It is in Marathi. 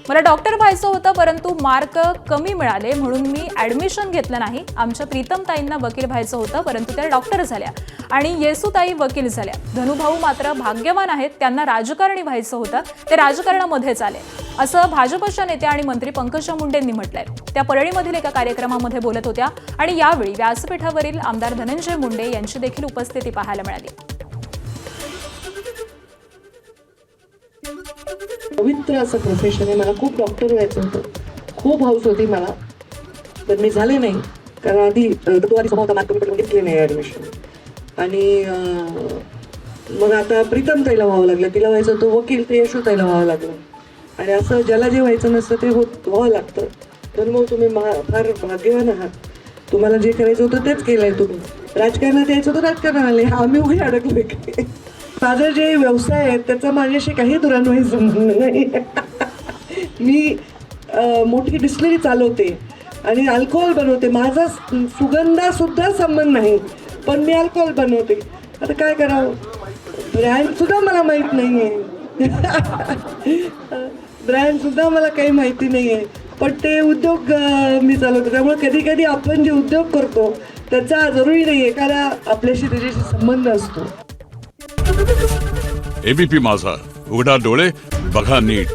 मला डॉक्टर व्हायचं होतं, परंतु मार्क कमी मिळाले म्हणून मी ॲडमिशन घेतलं नाही. आमच्या प्रीतमताईंना वकील व्हायचं होतं, परंतु त्या डॉक्टर झाल्या आणि येसूताई वकील झाल्या. धनुभाऊ मात्र भाग्यवान आहेत, त्यांना राजकारणी व्हायचं होतं, ते राजकारणामध्येच आले, असं भाजपच्या नेत्या आणि मंत्री पंकजा मुंडेंनी म्हटलंय. त्या परळीमधील एका कार्यक्रमामध्ये बोलत होत्या आणि यावेळी व्यासपीठावरील आमदार धनंजय मुंडे यांची देखील उपस्थिती पाहायला मिळाली. पवित्र असं प्रोफेशन आहे. मला खूप डॉक्टर व्हायचं होतं, खूप हौस होती मला, पण मी झाले नाही. कारण आधी स्वभाव मार्क घेतले नाही ॲडमिशन. आणि मग आता प्रीतमताईला व्हावं लागलं, तिला व्हायचं होतं वकील, ते यशोताईला व्हावं लागलं. आणि असं ज्याला जे व्हायचं नसतं ते व्हावं लागतं. तर मग तुम्ही फार भाग्यवान आहात. तुम्हाला जे करायचं होतं तेच केलंय तुम्ही. राजकारणात यायचं होतं राजकारणात आले, आम्ही उघडे अडकलोय. माझं जे व्यवसाय आहे त्याचा माझ्याशी काही दुरान्वयी संबंध नाही. मी मोठी डिस्टिलरी चालवते आणि अल्कोहोल बनवते. माझा सुगंधासुद्धा संबंध नाही, पण मी अल्कोहोल बनवते. आता काय करावं, ब्रँडसुद्धा मला माहीत नाही आहे. ब्रँडसुद्धा मला काही माहिती नाही आहे, पण ते उद्योग मी चालवतो. त्यामुळे कधी कधी आपण जे उद्योग करतो त्याचा जरुरी नाही आहे कारण आपल्याशी त्याच्याशी संबंध असतो. एबीपी माझा, उघडा डोळे बघा नीट.